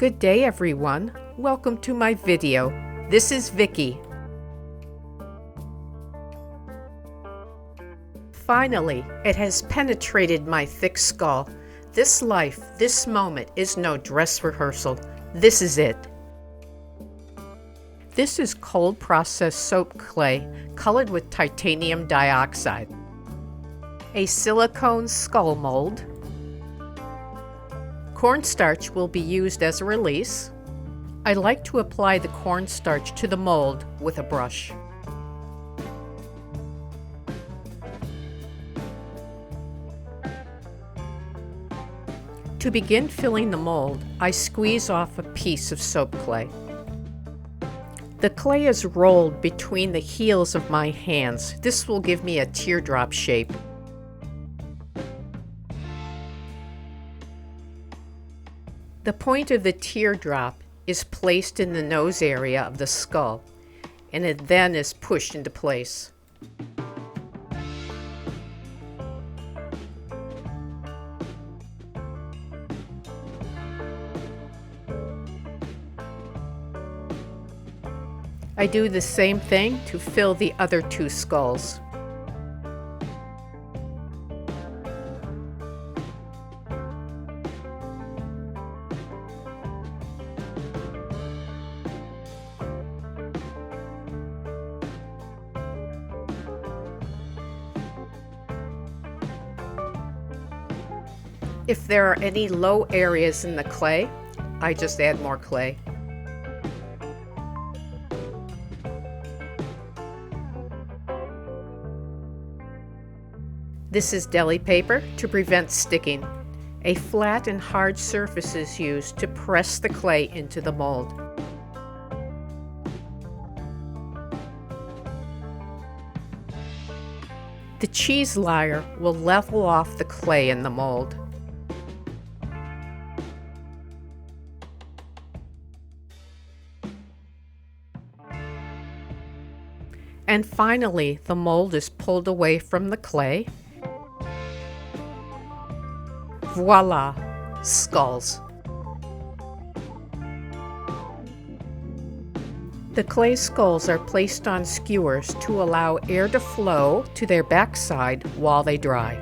Good day everyone, welcome to my video. This is Vicky. Finally, it has penetrated my thick skull. This life, this moment is no dress rehearsal. This is it. This is cold processed soap clay colored with titanium dioxide. A silicone skull mold. Cornstarch will be used as a release. I like to apply the cornstarch to the mold with a brush. To begin filling the mold, I squeeze off a piece of soap clay. The clay is rolled between the heels of my hands. This will give me a teardrop shape. The point of the teardrop is placed in the nose area of the skull, and it then is pushed into place. I do the same thing to fill the other two skulls. If there are any low areas in the clay, I just add more clay. This is deli paper to prevent sticking. A flat and hard surface is used to press the clay into the mold. The cheese layer will level off the clay in the mold. And finally, the mold is pulled away from the clay. Voila! Skulls. The clay skulls are placed on skewers to allow air to flow to their backside while they dry.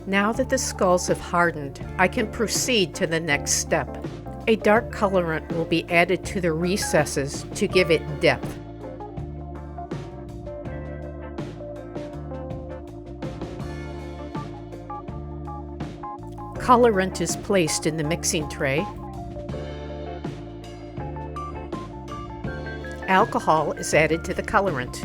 Now that the skulls have hardened, I can proceed to the next step. A dark colorant will be added to the recesses to give it depth. Colorant is placed in the mixing tray. Alcohol is added to the colorant.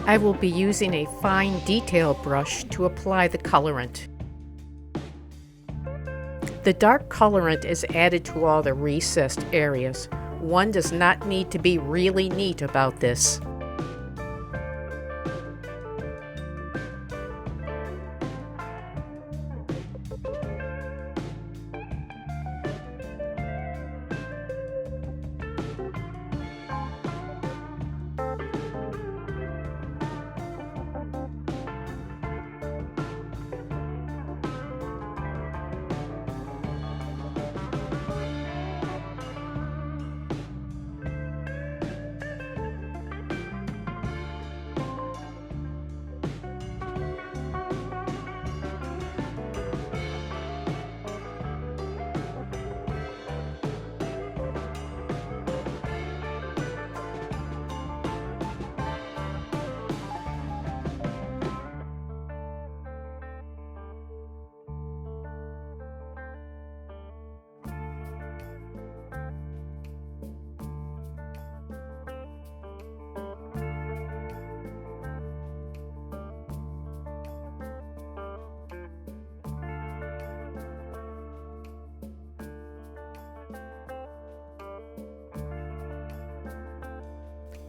I will be using a fine detail brush to apply the colorant. The dark colorant is added to all the recessed areas. One does not need to be really neat about this.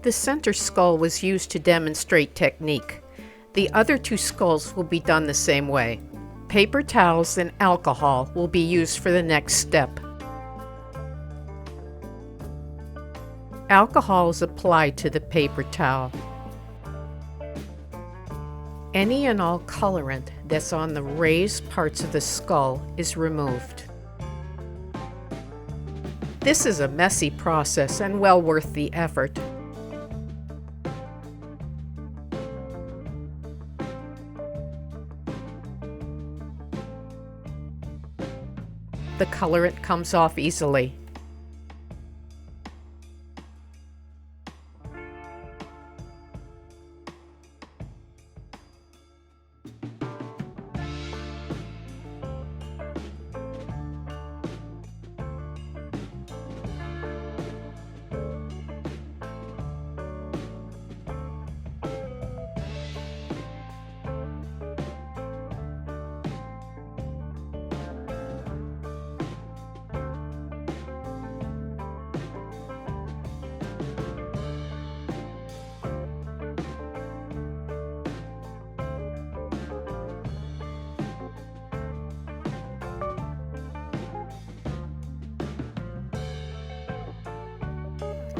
The center skull was used to demonstrate technique. The other two skulls will be done the same way. Paper towels and alcohol will be used for the next step. Alcohol is applied to the paper towel. Any and all colorant that's on the raised parts of the skull is removed. This is a messy process and well worth the effort. The colorant comes off easily.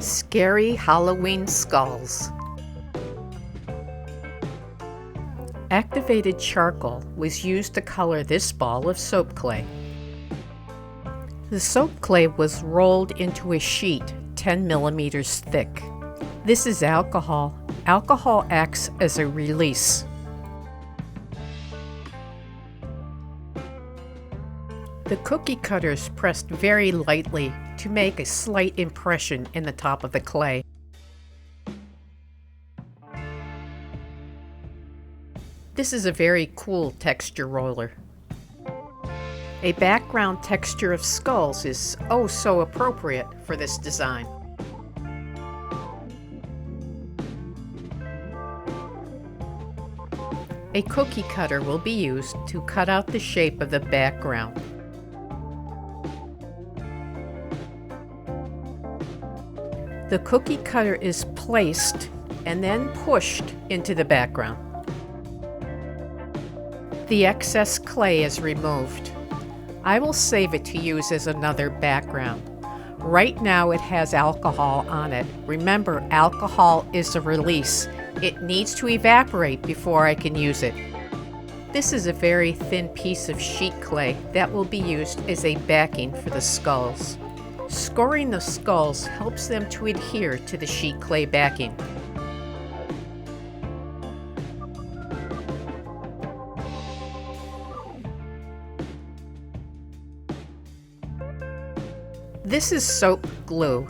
Scary Halloween skulls. Activated charcoal was used to color this ball of soap clay. The soap clay was rolled into a sheet 10 millimeters thick. This is alcohol. Alcohol acts as a release. The cookie cutter is pressed very lightly to make a slight impression in the top of the clay. This is a very cool texture roller. A background texture of skulls is oh so appropriate for this design. A cookie cutter will be used to cut out the shape of the background. The cookie cutter is placed and then pushed into the background. The excess clay is removed. I will save it to use as another background. Right now it has alcohol on it. Remember, alcohol is a release. It needs to evaporate before I can use it. This is a very thin piece of sheet clay that will be used as a backing for the skulls. Scoring the skulls helps them to adhere to the sheet clay backing. This is soap glue.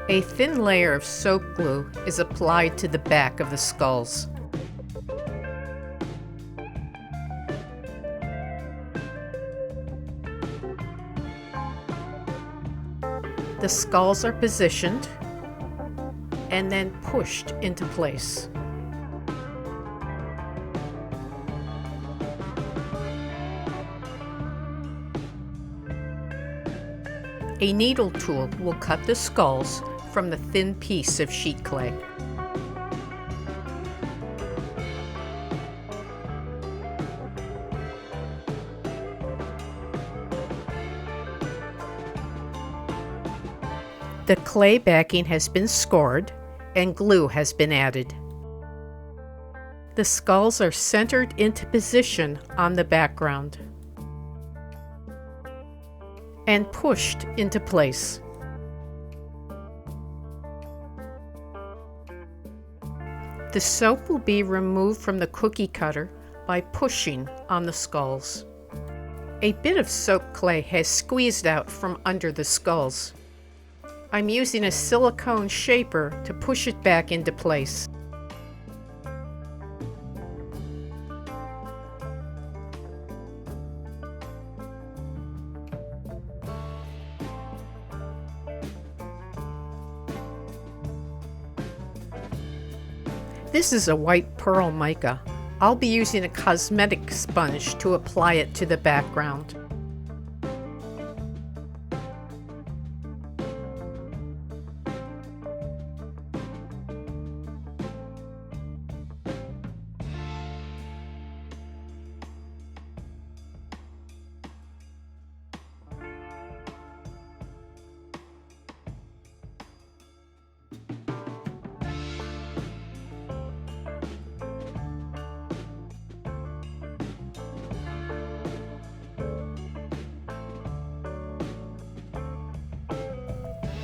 A thin layer of soap glue is applied to the back of the skulls. The skulls are positioned and then pushed into place. A needle tool will cut the skulls from the thin piece of sheet clay. The clay backing has been scored and glue has been added. The skulls are centered into position on the background and pushed into place. The soap will be removed from the cookie cutter by pushing on the skulls. A bit of soap clay has squeezed out from under the skulls. I'm using a silicone shaper to push it back into place. This is a white pearl mica. I'll be using a cosmetic sponge to apply it to the background.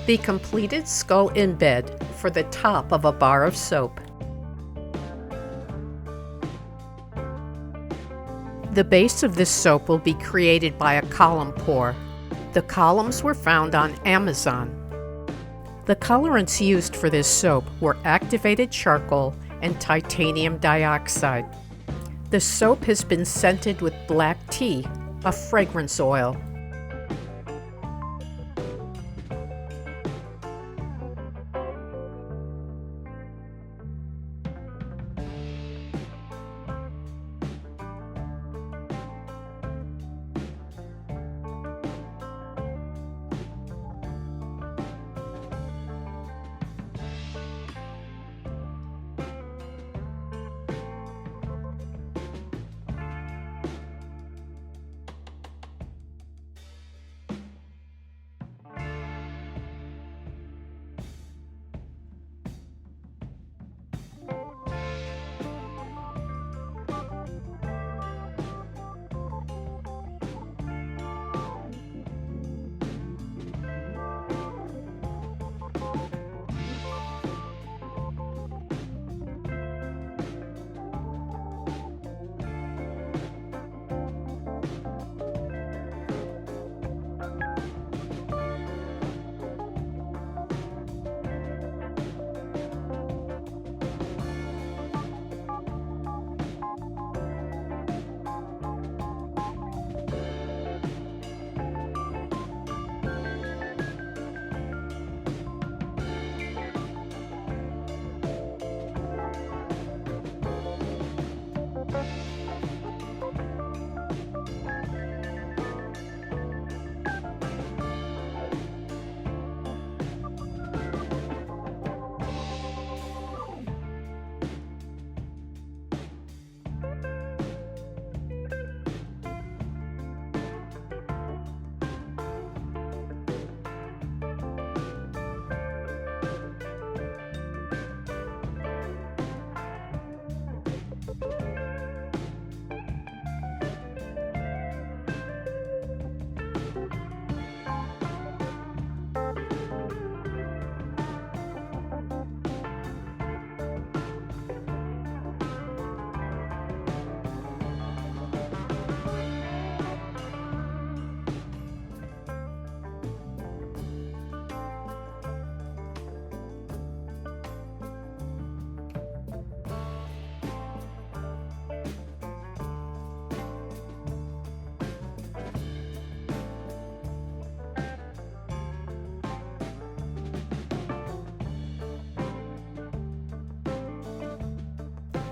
The completed skull embed for the top of a bar of soap. The base of this soap will be created by a column pour. The columns were found on Amazon. The colorants used for this soap were activated charcoal and titanium dioxide. The soap has been scented with black tea, a fragrance oil.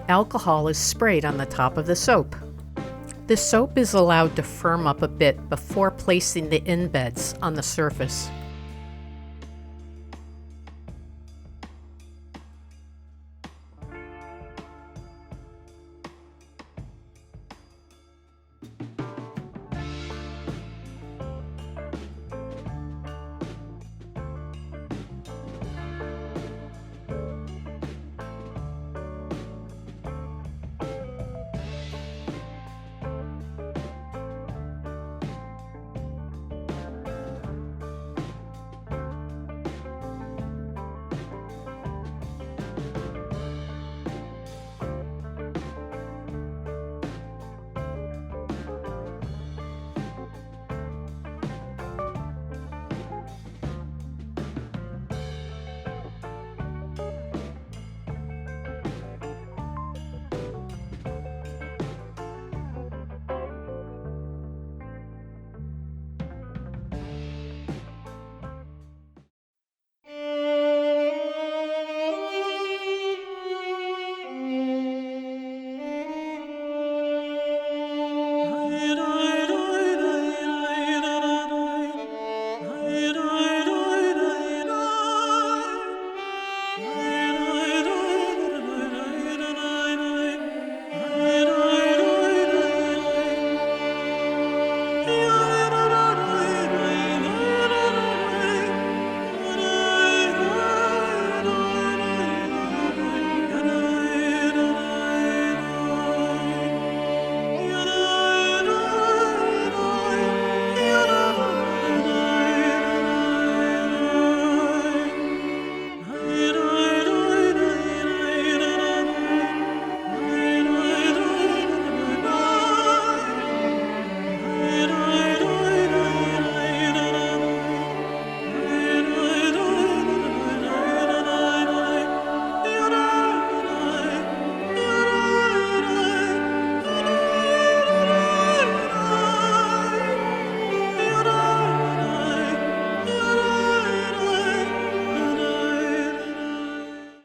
Alcohol is sprayed on the top of the soap. The soap is allowed to firm up a bit before placing the embeds on the surface.